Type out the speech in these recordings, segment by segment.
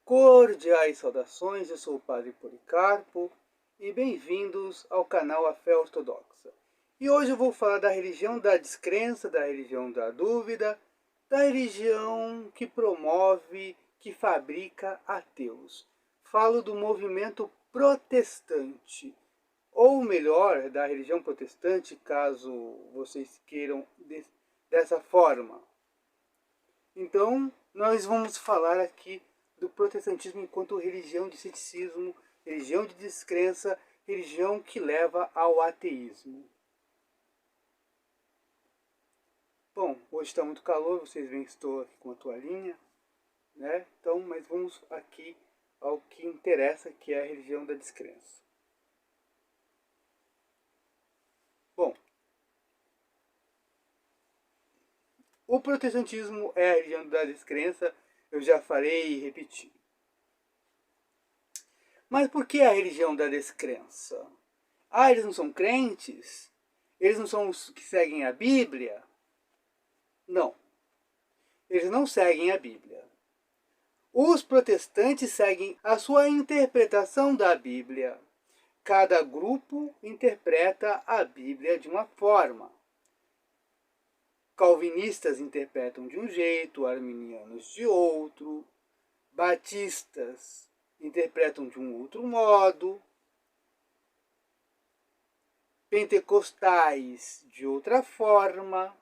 Cordiais saudações, eu sou o Padre Policarpo e bem-vindos ao canal A Fé Ortodoxa. E hoje eu vou falar da religião da descrença, da religião da dúvida, da religião que promove, que fabrica ateus. Falo do movimento protestante, ou melhor, da religião protestante, caso vocês queiram dessa forma. Então, nós vamos falar aqui do protestantismo enquanto religião de ceticismo, religião de descrença, religião que leva ao ateísmo. Bom, hoje está muito calor, vocês veem que estou aqui com a toalhinha, né? Então, mas vamos aqui ao que interessa, que é a religião da descrença. Bom, o protestantismo é a religião da descrença, eu já falei e repeti. Mas por que a religião da descrença? Ah, eles não são crentes? Eles não são os que seguem a Bíblia? Não. Eles não seguem a Bíblia. Os protestantes seguem a sua interpretação da Bíblia. Cada grupo interpreta a Bíblia de uma forma. Calvinistas interpretam de um jeito, arminianos de outro, batistas interpretam de um outro modo, pentecostais de outra forma,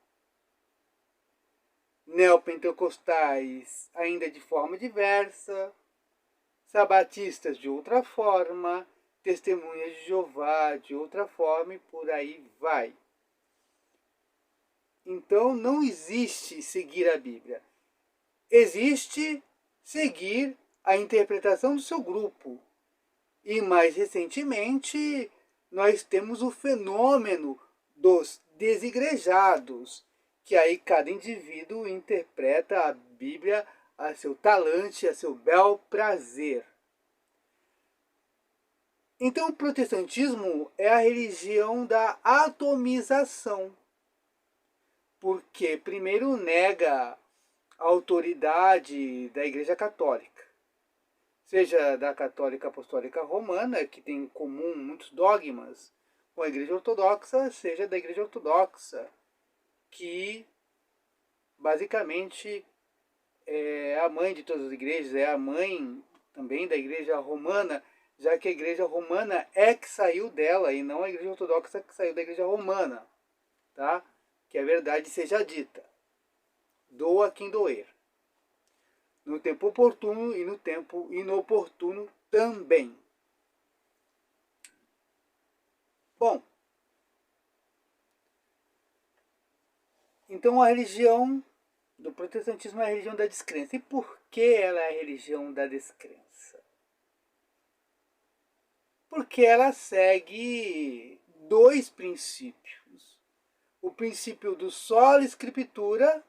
neopentecostais ainda de forma diversa, sabatistas de outra forma, testemunhas de Jeová de outra forma e por aí vai. Então não existe seguir a Bíblia. Existe seguir a interpretação do seu grupo. E mais recentemente, nós temos o fenômeno dos desigrejados, que aí cada indivíduo interpreta a Bíblia a seu talante, a seu bel prazer. Então o protestantismo é a religião da atomização, porque primeiro nega a autoridade da Igreja Católica, seja da Católica Apostólica Romana, que tem em comum muitos dogmas com a Igreja Ortodoxa, seja da Igreja Ortodoxa, que basicamente é a mãe de todas as igrejas, é a mãe também da Igreja Romana, já que a Igreja Romana é que saiu dela e não a Igreja Ortodoxa que saiu da Igreja Romana, tá? Que a verdade seja dita. Doa quem doer. No tempo oportuno e no tempo inoportuno também. Bom, então a religião do protestantismo é a religião da descrença. E por que ela é a religião da descrença? Porque ela segue dois princípios. O princípio do sola scriptura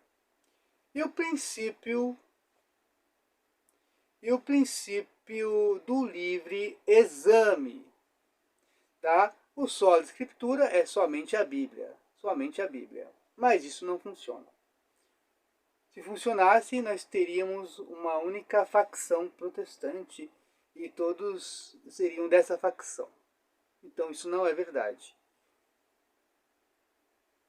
e o princípio do livre exame. Tá? O sola scriptura é somente a Bíblia. Somente a Bíblia. Mas isso não funciona. Se funcionasse, nós teríamos uma única facção protestante e todos seriam dessa facção. Então isso não é verdade.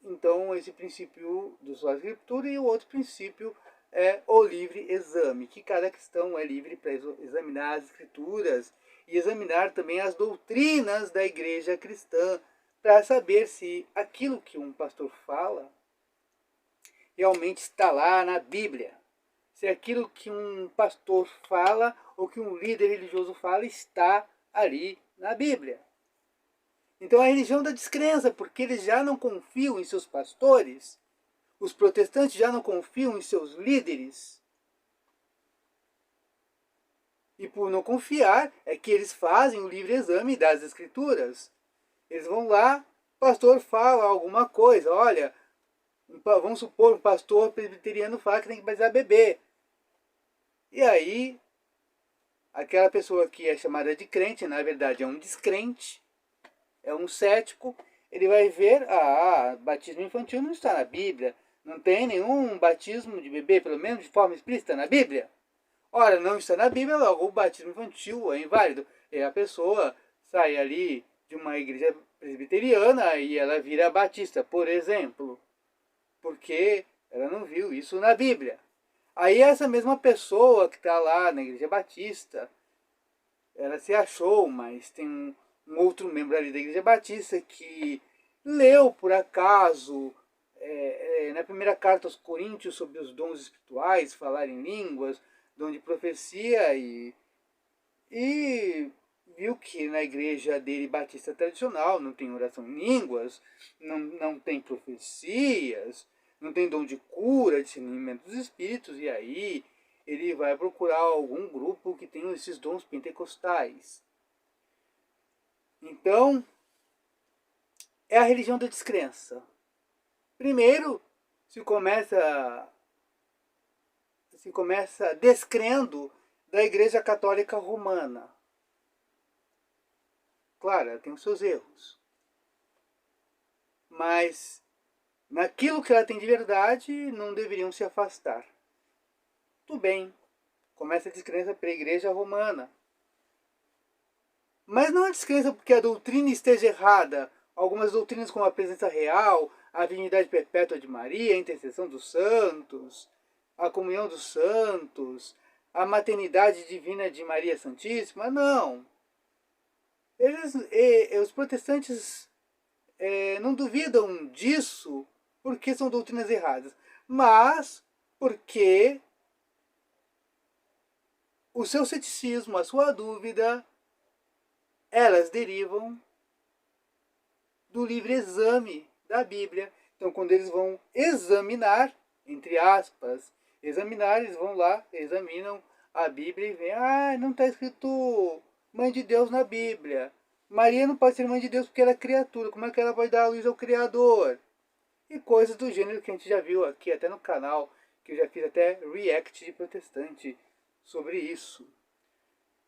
Então esse princípio do sola scriptura e o outro princípio é o livre exame, que cada cristão é livre para examinar as escrituras e examinar também as doutrinas da igreja cristã, para saber se aquilo que um pastor fala realmente está lá na Bíblia. Se aquilo que um pastor fala ou que um líder religioso fala está ali na Bíblia. Então é a religião da descrença, porque eles já não confiam em seus pastores, os protestantes já não confiam em seus líderes. E por não confiar, é que eles fazem o livre exame das escrituras. Eles vão lá, o pastor fala alguma coisa, olha, vamos supor um pastor presbiteriano fala que tem que batizar bebê. E aí, aquela pessoa que é chamada de crente, na verdade é um descrente, é um cético, ele vai ver, batismo infantil não está na Bíblia, não tem nenhum batismo de bebê, pelo menos de forma explícita na Bíblia. Ora, não está na Bíblia, logo o batismo infantil é inválido. E a pessoa sai ali de uma igreja presbiteriana e ela vira batista, por exemplo, porque ela não viu isso na Bíblia. Aí essa mesma pessoa que está lá na igreja batista, ela se achou, mas tem um outro membro ali da igreja batista que leu por acaso na primeira carta aos Coríntios sobre os dons espirituais, falar em línguas, dom de profecia, e viu que na igreja dele batista tradicional não tem oração em línguas, não tem profecias, não tem dom de cura, discernimento dos espíritos, e aí ele vai procurar algum grupo que tenha esses dons pentecostais. Então, é a religião da descrença. Primeiro, se começa descrendo da Igreja Católica Romana. Claro, ela tem os seus erros. Mas naquilo que ela tem de verdade, não deveriam se afastar. Tudo bem, começa a descrença pela Igreja Romana. Mas não é descrença porque a doutrina esteja errada. Algumas doutrinas como a presença real, a divindade perpétua de Maria, a intercessão dos santos, a comunhão dos santos, a maternidade divina de Maria Santíssima, não. Os protestantes não duvidam disso porque são doutrinas erradas, mas porque o seu ceticismo, a sua dúvida, elas derivam do livre exame da Bíblia. Então, quando eles vão examinar, entre aspas, examinar, eles vão lá, examinam a Bíblia e veem, não está escrito mãe de Deus na Bíblia. Maria não pode ser mãe de Deus porque ela é criatura. Como é que ela vai dar a luz ao Criador? E coisas do gênero que a gente já viu aqui, até no canal, que eu já fiz até react de protestante sobre isso,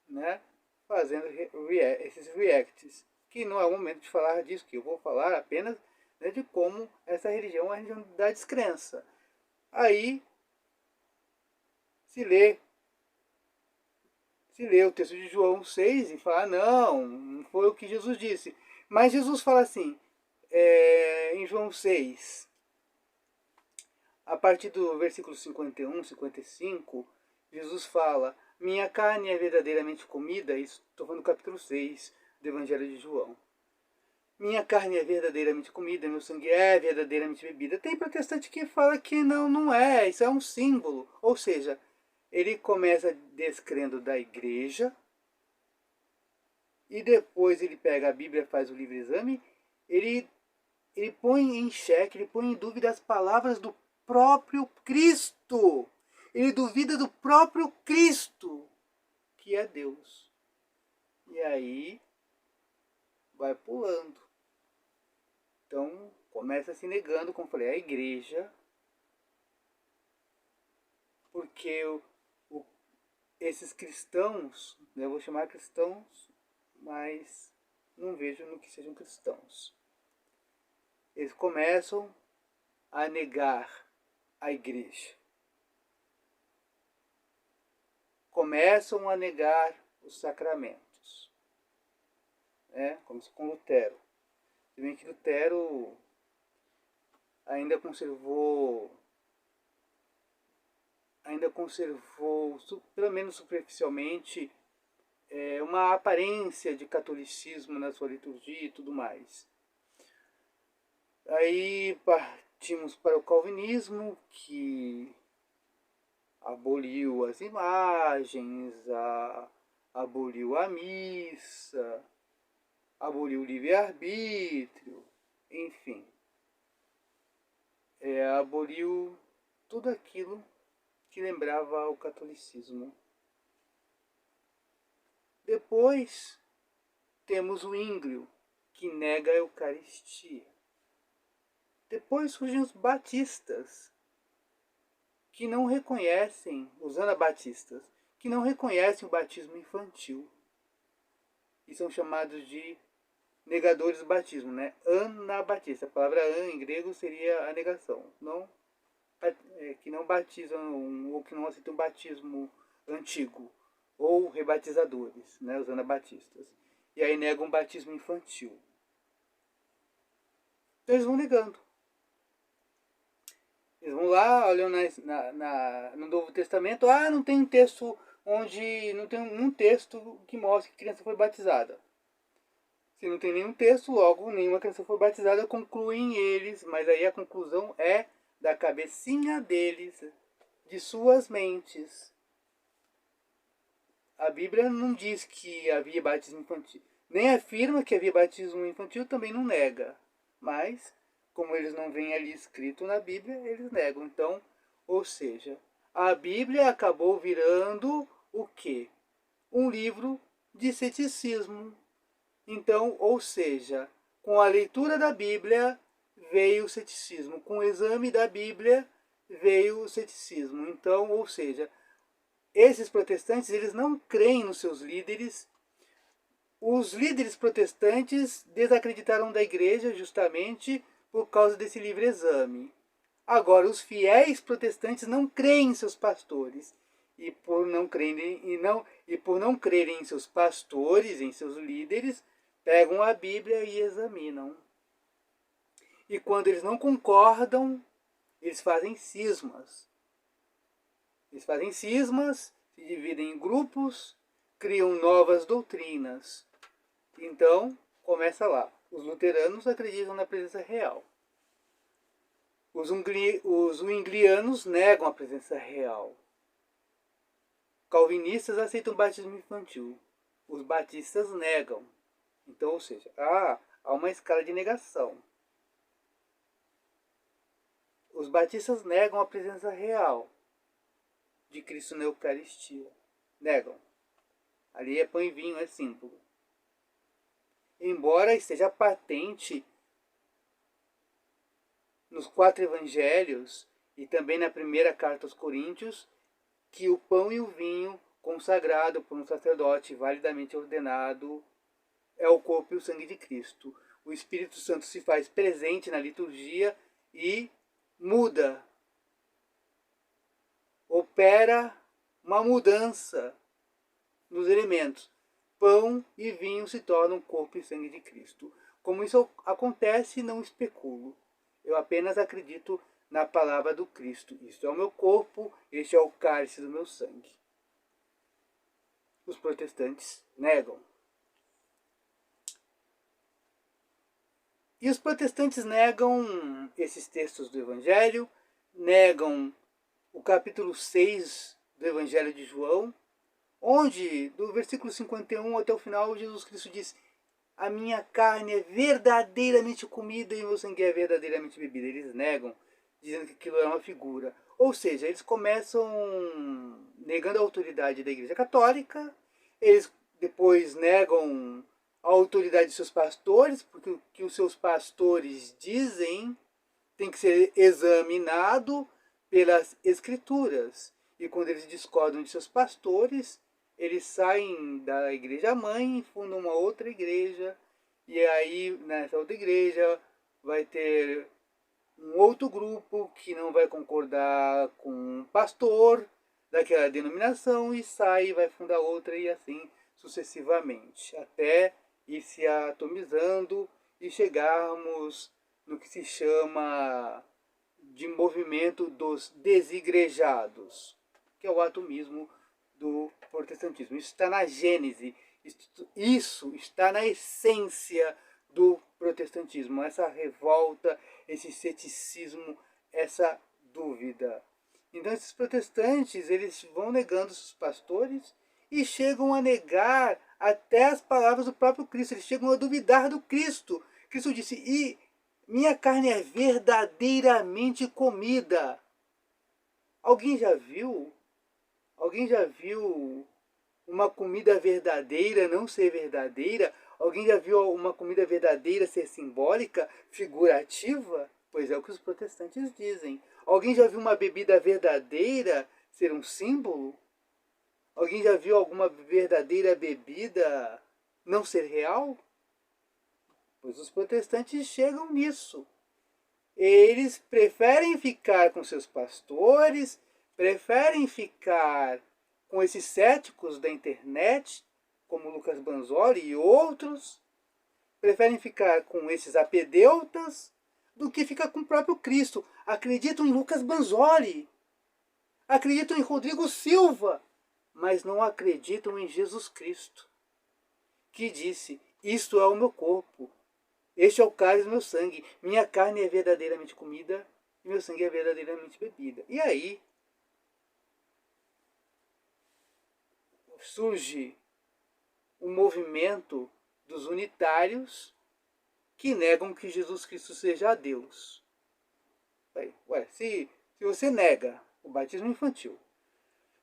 né? Fazendo esses reacts, que não é o momento de falar disso, que eu vou falar apenas, né, de como essa religião é uma religião da descrença. Aí se lê o texto de João 6 e fala, não foi o que Jesus disse. Mas Jesus fala assim, em João 6, a partir do versículo 51, 55, Jesus fala, minha carne é verdadeiramente comida, isso estou falando do capítulo 6 do Evangelho de João. Minha carne é verdadeiramente comida, meu sangue é verdadeiramente bebida. Tem protestante que fala que não é, isso é um símbolo. Ou seja, ele começa descrendo da igreja, e depois ele pega a Bíblia, faz o livre exame, ele põe em xeque, ele põe em dúvida as palavras do próprio Cristo. Ele duvida do próprio Cristo, que é Deus. E aí vai pulando. Então começa se negando, como falei, a igreja, porque esses cristãos, eu vou chamar cristãos, mas não vejo no que sejam cristãos. Eles começam a negar a igreja. Começam a negar os sacramentos. Começa com Lutero. Se bem que Lutero ainda conservou, pelo menos superficialmente, uma aparência de catolicismo na sua liturgia e tudo mais. Aí partimos para o calvinismo, que aboliu as imagens, aboliu a missa, aboliu o livre-arbítrio, enfim. Aboliu tudo aquilo que lembrava o catolicismo. Depois temos o Ínglio, que nega a Eucaristia. Depois surgem os batistas, que não reconhecem, os anabatistas, que não reconhecem o batismo infantil. E são chamados de negadores do batismo, né? Anabatista. A palavra an em grego seria a negação. Que não batizam ou que não aceitam o batismo antigo, ou rebatizadores, né, os anabatistas. E aí negam o batismo infantil. Então eles vão negando. Eles vão lá, olham no Novo Testamento, não tem um texto onde. Não tem um texto que mostre que a criança foi batizada. Se não tem nenhum texto, logo nenhuma criança foi batizada, concluem eles, mas aí a conclusão é da cabecinha deles, de suas mentes. A Bíblia não diz que havia batismo infantil. Nem afirma que havia batismo infantil, também não nega. Mas, como eles não veem ali escrito na Bíblia, eles negam. Então, ou seja, a Bíblia acabou virando o quê? Um livro de ceticismo. Então, ou seja, com a leitura da Bíblia veio o ceticismo. Com o exame da Bíblia veio o ceticismo. Então, ou seja, esses protestantes, eles não creem nos seus líderes. Os líderes protestantes desacreditaram da igreja justamente por causa desse livre exame. Agora, os fiéis protestantes não creem em seus pastores. E por não crerem em seus pastores, em seus líderes, pegam a Bíblia e examinam. E quando eles não concordam, eles fazem cismas. Eles fazem cismas, se dividem em grupos, criam novas doutrinas. Então, começa lá. Os luteranos acreditam na presença real. Os zwinglianos negam a presença real. Calvinistas aceitam o batismo infantil. Os batistas negam. Então, ou seja, há uma escala de negação. Os batistas negam a presença real de Cristo na Eucaristia. Negam. Ali é pão e vinho, é símbolo. Embora esteja patente nos 4 evangelhos e também na primeira carta aos Coríntios, que o pão e o vinho consagrado por um sacerdote validamente ordenado é o corpo e o sangue de Cristo. O Espírito Santo se faz presente na liturgia e muda, opera uma mudança nos elementos. Pão e vinho se tornam corpo e sangue de Cristo. Como isso acontece, não especulo. Eu apenas acredito na palavra do Cristo. Isto é o meu corpo, este é o cálice do meu sangue. Os protestantes negam. E os protestantes negam esses textos do Evangelho, negam o capítulo 6 do Evangelho de João, onde, do versículo 51 até o final, Jesus Cristo diz: a minha carne é verdadeiramente comida e o meu sangue é verdadeiramente bebida. Eles negam, dizendo que aquilo é uma figura. Ou seja, eles começam negando a autoridade da Igreja Católica, eles depois negam a autoridade de seus pastores, porque o que os seus pastores dizem tem que ser examinado pelas Escrituras. E quando eles discordam de seus pastores, eles saem da igreja mãe e fundam uma outra igreja. E aí, nessa outra igreja, vai ter um outro grupo que não vai concordar com o pastor daquela denominação e sai e vai fundar outra, e assim sucessivamente, até ir se atomizando e chegarmos no que se chama de movimento dos desigrejados, que é o atomismo do protestantismo. Isso está na gênese, isso está na essência do protestantismo, essa revolta, esse ceticismo, essa dúvida. Então esses protestantes, eles vão negando os pastores e chegam a negar até as palavras do próprio Cristo. Eles chegam a duvidar do Cristo. Cristo disse: e minha carne é verdadeiramente comida. Alguém já viu? Alguém já viu uma comida verdadeira não ser verdadeira? Alguém já viu uma comida verdadeira ser simbólica, figurativa? Pois é o que os protestantes dizem. Alguém já viu uma bebida verdadeira ser um símbolo? Alguém já viu alguma verdadeira bebida não ser real? Pois os protestantes chegam nisso. Eles preferem ficar com seus pastores, preferem ficar com esses céticos da internet, como Lucas Banzoli e outros, preferem ficar com esses apedeutas do que ficar com o próprio Cristo. Acreditam em Lucas Banzoli, acreditam em Rodrigo Silva, mas não acreditam em Jesus Cristo, que disse: isto é o meu corpo, este é o cálice do meu sangue, minha carne é verdadeiramente comida e meu sangue é verdadeiramente bebida. E aí surge um movimento dos unitários que negam que Jesus Cristo seja Deus. Ué, se você nega o batismo infantil,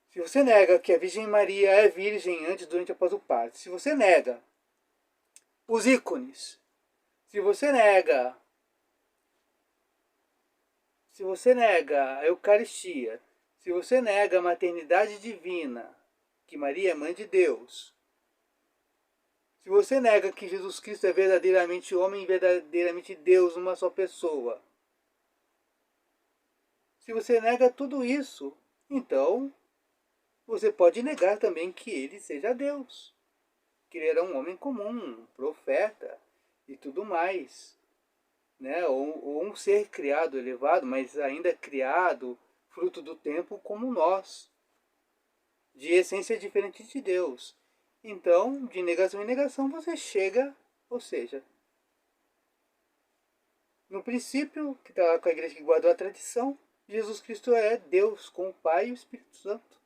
se você nega que a Virgem Maria é virgem antes, durante e após o parto, se você nega os ícones, se você nega a Eucaristia, se você nega a maternidade divina, que Maria é mãe de Deus, se você nega que Jesus Cristo é verdadeiramente homem e verdadeiramente Deus, uma só pessoa, se você nega tudo isso, então você pode negar também que ele seja Deus, que ele era um homem comum, um profeta e tudo mais, né? Ou um ser criado, elevado, mas ainda criado, fruto do tempo como nós, de essência diferente de Deus. Então, de negação em negação, você chega, ou seja, no princípio, que está lá com a igreja que guardou a tradição, Jesus Cristo é Deus, com o Pai e o Espírito Santo.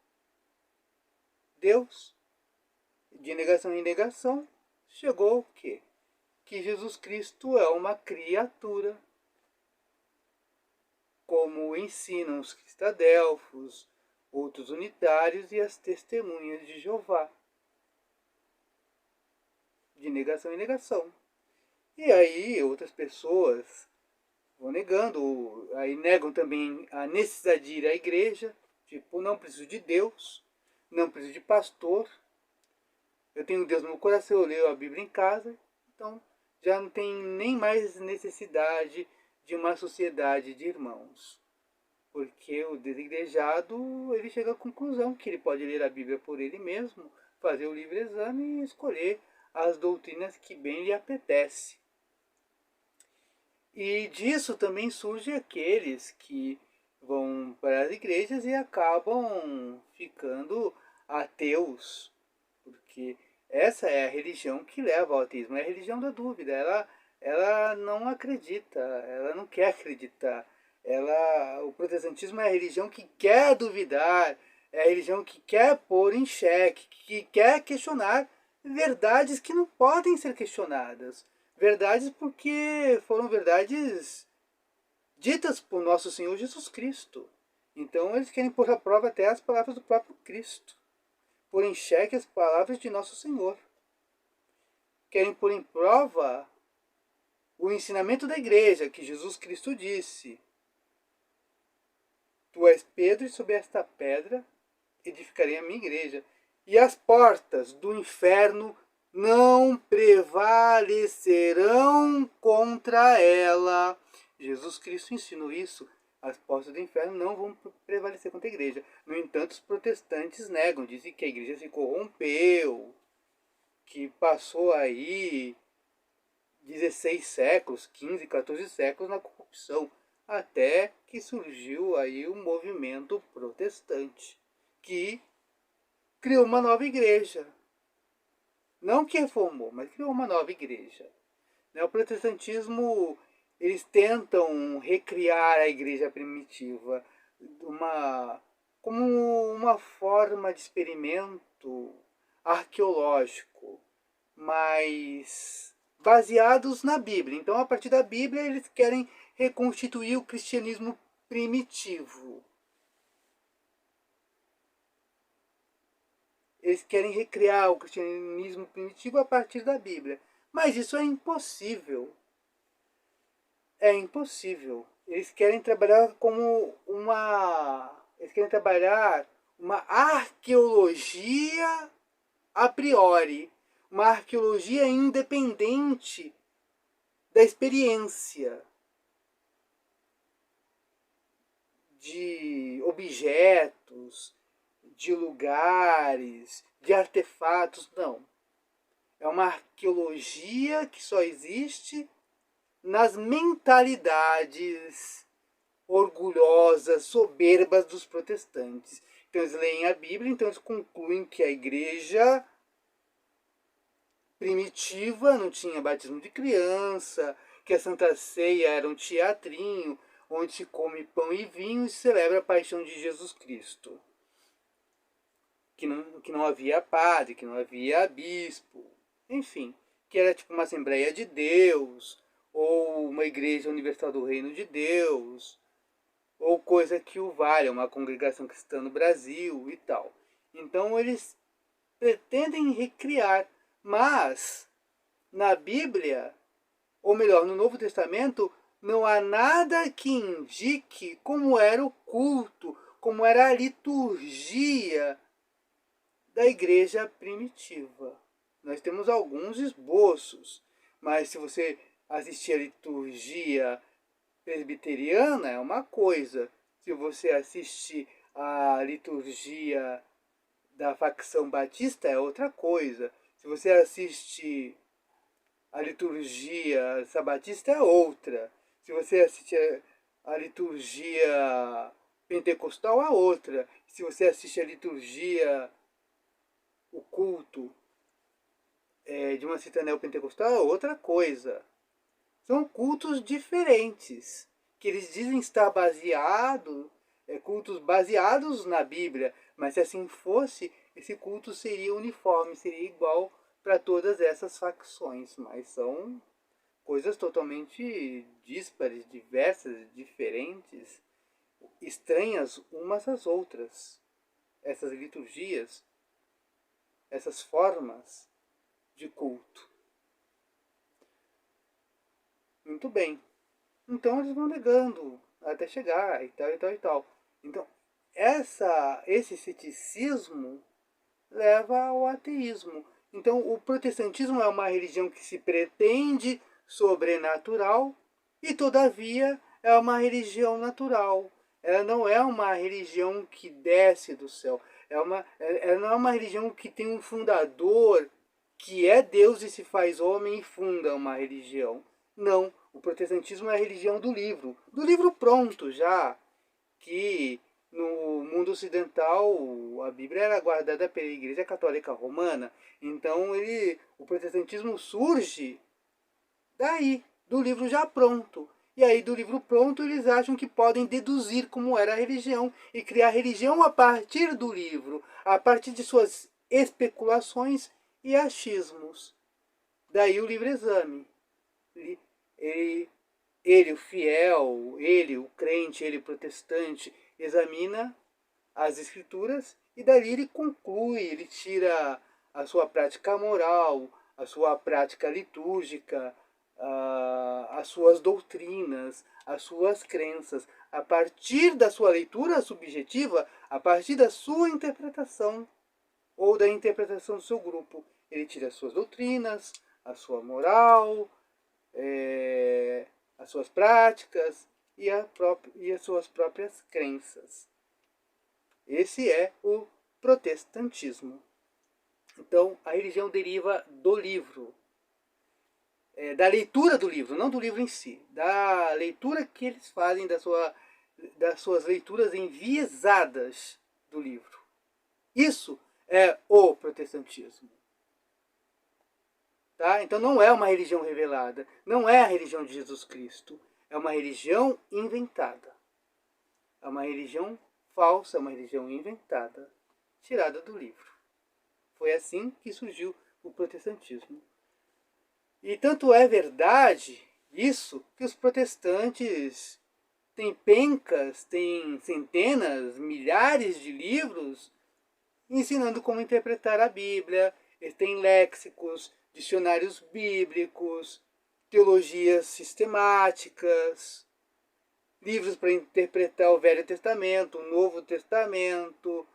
Deus. De negação em negação, chegou o quê? Que Jesus Cristo é uma criatura, como ensinam os cristadelfos, outros unitários e as testemunhas de Jeová. De negação em negação. E aí outras pessoas vão negando, aí negam também a necessidade de ir à igreja, tipo, não preciso de Deus, não preciso de pastor, eu tenho Deus no meu coração, eu leio a Bíblia em casa, então já não tem nem mais necessidade de uma sociedade de irmãos. Porque o desigrejado, ele chega à conclusão que ele pode ler a Bíblia por ele mesmo, fazer o livre exame e escolher as doutrinas que bem lhe apetece. E disso também surgem aqueles que vão para as igrejas e acabam ficando ateus, porque essa é a religião que leva ao ateísmo, é a religião da dúvida. Ela não acredita, ela não quer acreditar. O protestantismo é a religião que quer duvidar, é a religião que quer pôr em xeque, que quer questionar verdades que não podem ser questionadas. Verdades porque foram verdades ditas por nosso Senhor Jesus Cristo. Então eles querem pôr à prova até as palavras do próprio Cristo, pôr em xeque as palavras de nosso Senhor. Querem pôr em prova o ensinamento da igreja, que Jesus Cristo disse: tu és Pedro, e sobre esta pedra edificarei a minha igreja, e as portas do inferno não prevalecerão contra ela. Jesus Cristo ensinou isso. As portas do inferno não vão prevalecer contra a igreja. No entanto, os protestantes negam, dizem que a igreja se corrompeu, que passou aí 16 séculos, 15, 14 séculos na corrupção, até que surgiu aí o movimento protestante, que criou uma nova igreja. Não que reformou, mas criou uma nova igreja. O protestantismo, eles tentam recriar a igreja primitiva como uma forma de experimento arqueológico, mas baseados na Bíblia. Então, a partir da Bíblia, eles querem reconstituir o cristianismo primitivo. Eles querem recriar o cristianismo primitivo a partir da Bíblia. Mas isso é impossível. É impossível. Eles querem trabalhar uma arqueologia a priori, uma arqueologia independente da experiência de objetos, de lugares, de artefatos, não. É uma arqueologia que só existe nas mentalidades orgulhosas, soberbas dos protestantes. Então eles leem a Bíblia, então eles concluem que a igreja primitiva não tinha batismo de criança, que a Santa Ceia era um teatrinho, onde se come pão e vinho e se celebra a paixão de Jesus Cristo. Que não havia padre, que não havia bispo, enfim, que era tipo uma Assembleia de Deus, ou uma Igreja Universal do Reino de Deus, ou coisa que o valha, uma congregação cristã no Brasil e tal. Então eles pretendem recriar, mas na Bíblia, ou melhor, no Novo Testamento, não há nada que indique como era o culto, como era a liturgia da igreja primitiva. Nós temos alguns esboços, mas se você assistir a liturgia presbiteriana é uma coisa, se você assistir a liturgia da facção batista é outra coisa, se você assiste a liturgia sabatista é outra, se você assistir a liturgia pentecostal é outra, se você assiste a liturgia, o culto de uma cita neopentecostal é outra coisa. São cultos diferentes, que eles dizem estar baseados, cultos baseados na Bíblia, mas se assim fosse, esse culto seria uniforme, seria igual para todas essas facções, mas são coisas totalmente díspares, diversas, diferentes, estranhas umas às outras. Essas liturgias, essas formas de culto. Muito bem. Então eles vão negando até chegar e tal e tal e tal. Então esse ceticismo leva ao ateísmo. Então o protestantismo é uma religião que se pretende sobrenatural e todavia é uma religião natural. Ela não é uma religião que desce do céu. Ela não é uma religião que tem um fundador que é Deus e se faz homem e funda uma religião. Não, o protestantismo é a religião do livro pronto já, que no mundo ocidental a Bíblia era guardada pela Igreja Católica Romana. Então o protestantismo surge daí, do livro já pronto. E aí do livro pronto eles acham que podem deduzir como era a religião e criar religião a partir do livro, a partir de suas especulações e achismos. Daí o livre-exame. Ele, o fiel, ele, o crente, ele, o protestante, examina as escrituras e dali ele conclui, ele tira a sua prática moral, a sua prática litúrgica, as suas doutrinas, as suas crenças, a partir da sua leitura subjetiva, a partir da sua interpretação ou da interpretação do seu grupo. Ele tira as suas doutrinas, a sua moral, as suas práticas e as suas próprias crenças. Esse é o protestantismo. Então, a religião deriva do livro, da leitura do livro, não do livro em si, da leitura que eles fazem das suas leituras enviesadas do livro. Isso é o protestantismo. Tá? Então não é uma religião revelada, não é a religião de Jesus Cristo, é uma religião inventada. É uma religião falsa, é uma religião inventada, tirada do livro. Foi assim que surgiu o protestantismo. E tanto é verdade isso que os protestantes têm pencas, têm centenas, milhares de livros ensinando como interpretar a Bíblia. Eles têm léxicos, dicionários bíblicos, teologias sistemáticas, livros para interpretar o Velho Testamento, o Novo Testamento,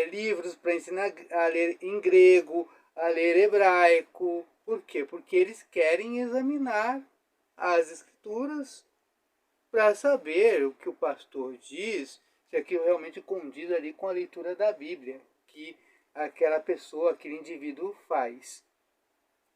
livros para ensinar a ler em grego, a ler hebraico. Por quê? Porque eles querem examinar as escrituras para saber o que o pastor diz, se aquilo realmente condiz ali com a leitura da Bíblia que aquela pessoa, aquele indivíduo faz.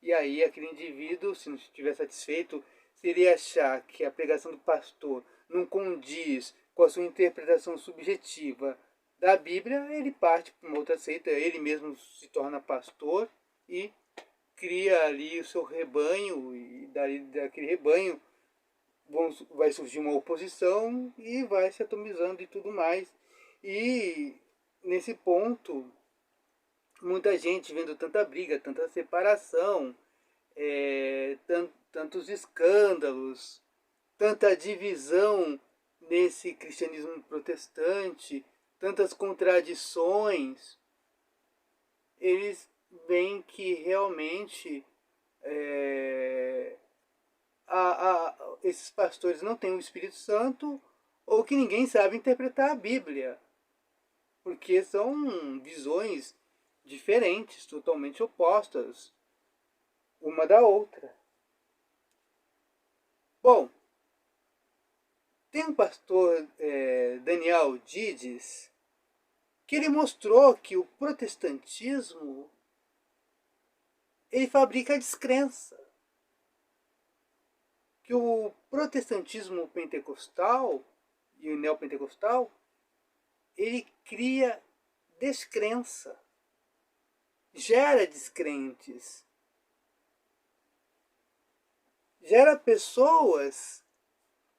E aí aquele indivíduo, se não estiver satisfeito, se ele achar que a pregação do pastor não condiz com a sua interpretação subjetiva da Bíblia, ele parte para uma outra seita, ele mesmo se torna pastor e cria ali o seu rebanho, e daquele rebanho vai surgir uma oposição e vai se atomizando e tudo mais. E nesse ponto, muita gente vendo tanta briga, tanta separação, tantos escândalos, tanta divisão nesse cristianismo protestante, tantas contradições, eles veem que realmente esses pastores não têm o Espírito Santo ou que ninguém sabe interpretar a Bíblia, porque são visões diferentes, totalmente opostas uma da outra. Bom, tem um pastor, Daniel Dides, que ele mostrou que o protestantismo ele fabrica a descrença. Que o protestantismo pentecostal e o neopentecostal, ele cria descrença, gera descrentes, gera pessoas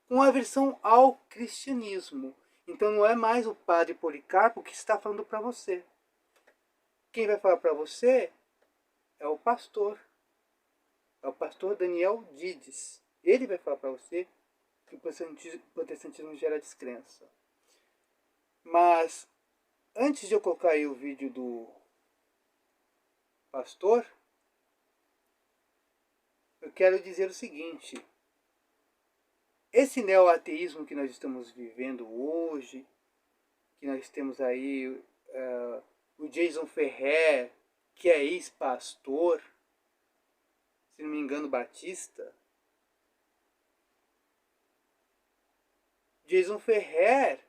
com aversão ao cristianismo. Então não é mais o padre Policarpo que está falando para você. Quem vai falar para você é o pastor. É o pastor Daniel Dides. Ele vai falar para você que o protestantismo gera descrença. Mas antes de eu colocar aí o vídeo do pastor, eu quero dizer o seguinte: esse neoateísmo que nós estamos vivendo hoje, que nós temos aí o Jason Ferrer, que é ex-pastor, se não me engano, batista. Jason Ferrer,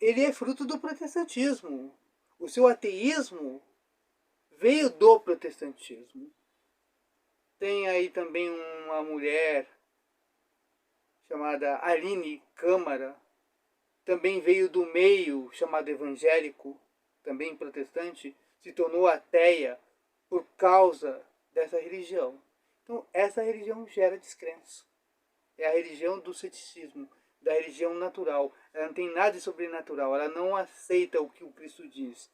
ele é fruto do protestantismo. O seu ateísmo veio do protestantismo. Tem aí também uma mulher chamada Aline Câmara, também veio do meio chamado evangélico, também protestante, se tornou ateia por causa dessa religião. Então essa religião gera descrença. É a religião do ceticismo, da religião natural. Ela não tem nada de sobrenatural, ela não aceita o que o Cristo diz.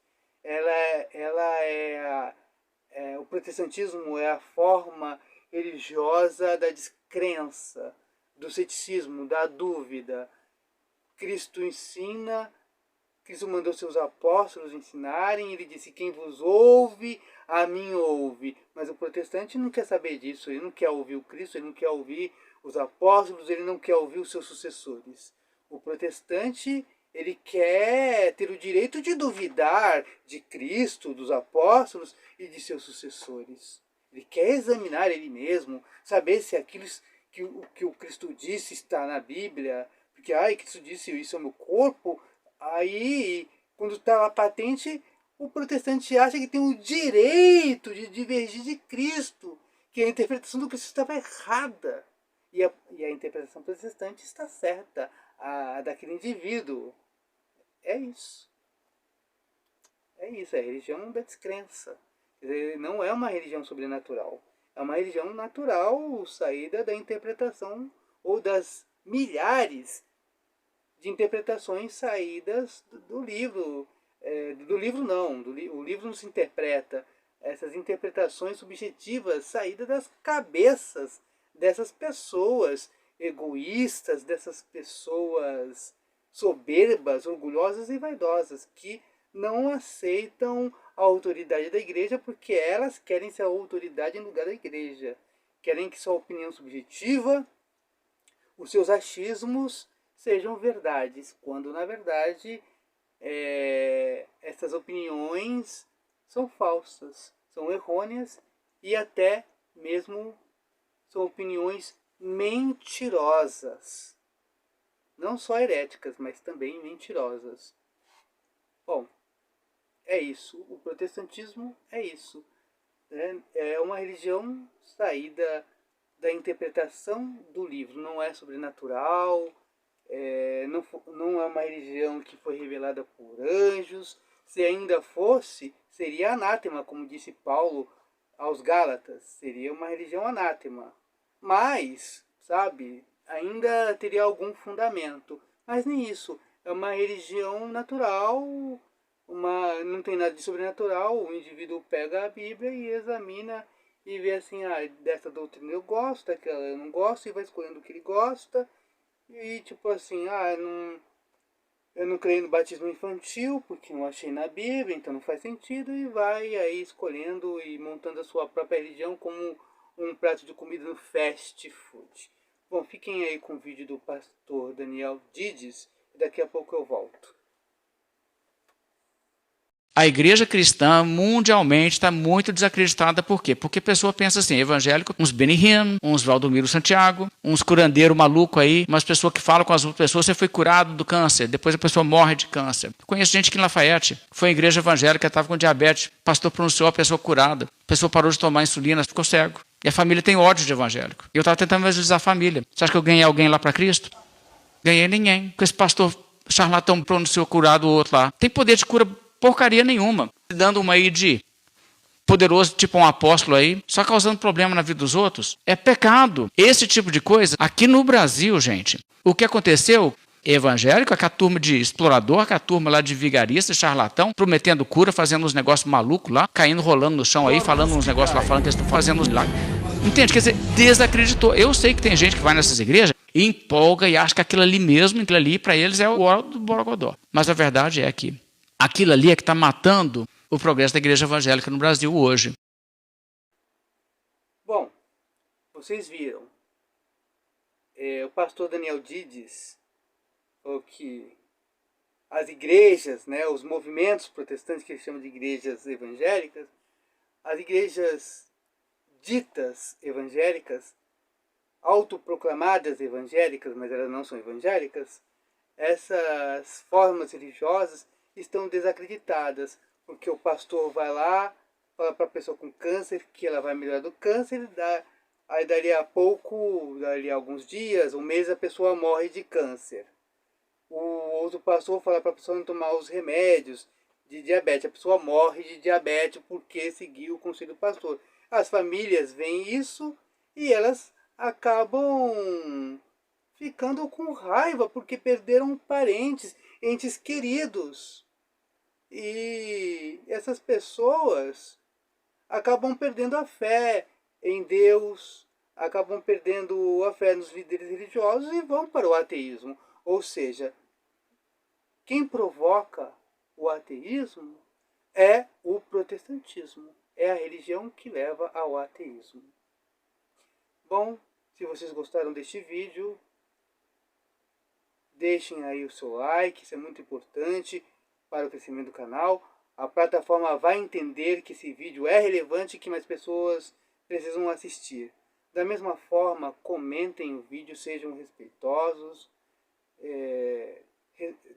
O protestantismo é a forma religiosa da descrença, do ceticismo, da dúvida. Cristo ensina, Cristo mandou seus apóstolos ensinarem, ele disse: quem vos ouve, a mim ouve. Mas o protestante não quer saber disso, ele não quer ouvir o Cristo, ele não quer ouvir os apóstolos, ele não quer ouvir os seus sucessores. O protestante, ele quer ter o direito de duvidar de Cristo, dos apóstolos e de seus sucessores. Ele quer examinar ele mesmo, saber se aquilo que o Cristo disse está na Bíblia, porque Cristo disse: isso é o meu corpo. Aí, quando está lá patente, o protestante acha que tem o direito de divergir de Cristo, que a interpretação do Cristo estava errada. E a interpretação protestante está certa, a daquele indivíduo. É isso. É isso, é a religião da descrença. Quer dizer, não é uma religião sobrenatural. É uma religião natural, saída da interpretação ou das milhares de interpretações saídas do livro. Do livro não, o livro não se interpreta. Essas interpretações subjetivas saídas das cabeças dessas pessoas egoístas, dessas pessoas soberbas, orgulhosas e vaidosas, que não aceitam a autoridade da igreja porque elas querem ser a autoridade em lugar da igreja. Querem que sua opinião subjetiva, os seus achismos sejam verdades, quando na verdade essas opiniões são falsas, são errôneas e até mesmo são opiniões mentirosas. não só heréticas, mas também mentirosas. Bom, é isso. O protestantismo é isso, né? É uma religião saída da interpretação do livro. Não é sobrenatural, não é uma religião que foi revelada por anjos. Se ainda fosse, seria anátema, como disse Paulo aos Gálatas. Seria uma religião anátema. Mas, sabe, ainda teria algum fundamento. Mas nem isso. É uma religião natural, não tem nada de sobrenatural. O indivíduo pega a Bíblia e examina e vê assim, dessa doutrina eu gosto, daquela eu não gosto, e vai escolhendo o que ele gosta. E tipo assim, eu não creio no batismo infantil, porque não achei na Bíblia, então não faz sentido, e vai aí escolhendo e montando a sua própria religião como um prato de comida no fast food. Bom, fiquem aí com o vídeo do pastor Daniel Dides, e daqui a pouco eu volto. A igreja cristã mundialmente está muito desacreditada. Por quê? Porque a pessoa pensa assim, evangélico, uns Benny Hinn, uns Valdomiro Santiago, uns curandeiro maluco aí, umas pessoas que falam com as outras pessoas, você foi curado do câncer, depois a pessoa morre de câncer. Conheço gente que em Lafayette foi em igreja evangélica, estava com diabetes, o pastor pronunciou a pessoa curada, a pessoa parou de tomar insulina, ficou cego. E a família tem ódio de evangélico. E eu estava tentando evangelizar a família. Você acha que eu ganhei alguém lá para Cristo? Ganhei ninguém, porque esse pastor charlatão pronunciou curado o outro lá. Tem poder de cura porcaria nenhuma, dando uma aí de poderoso, tipo um apóstolo aí, só causando problema na vida dos outros. É pecado. Esse tipo de coisa, aqui no Brasil, gente, o que aconteceu, evangélico, com a turma de explorador, com a turma lá de vigarista, charlatão, prometendo cura, fazendo uns negócios malucos lá, caindo, rolando no chão aí, falando uns negócios lá, falando que eles estão fazendo uns lá. Entende? Quer dizer, desacreditou. Eu sei que tem gente que vai nessas igrejas e empolga e acha que aquilo ali mesmo, aquilo ali para eles é o ouro do borogodó. Mas a verdade é que aquilo ali é que está matando o progresso da igreja evangélica no Brasil hoje. Bom, vocês viram. O pastor Daniel Dides falou que as igrejas, né, os movimentos protestantes que eles chamam de igrejas evangélicas, as igrejas ditas evangélicas, autoproclamadas evangélicas, mas elas não são evangélicas, essas formas religiosas estão desacreditadas, porque o pastor vai lá, fala para a pessoa com câncer que ela vai melhorar do câncer, aí dali a pouco, dali a alguns dias, um mês, a pessoa morre de câncer. O outro pastor fala para a pessoa não tomar os remédios de diabetes, a pessoa morre de diabetes porque seguiu o conselho do pastor. As famílias veem isso e elas acabam ficando com raiva porque perderam parentes, entes queridos. E essas pessoas acabam perdendo a fé em Deus, acabam perdendo a fé nos líderes religiosos e vão para o ateísmo. Ou seja, quem provoca o ateísmo é o protestantismo. É a religião que leva ao ateísmo. Bom, se vocês gostaram deste vídeo, deixem aí o seu like, isso é muito importante para o crescimento do canal. A plataforma vai entender que esse vídeo é relevante e que mais pessoas precisam assistir. Da mesma forma, comentem o vídeo, sejam respeitosos.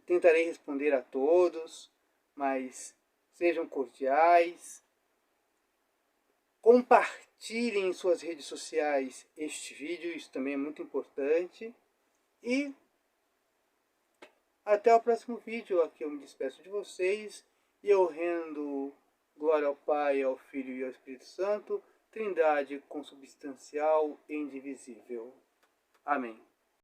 Tentarei responder a todos, mas sejam cordiais. Compartilhem em suas redes sociais este vídeo, isso também é muito importante. E até o próximo vídeo, aqui eu me despeço de vocês e eu rendo glória ao Pai, ao Filho e ao Espírito Santo, Trindade consubstancial e indivisível. Amém.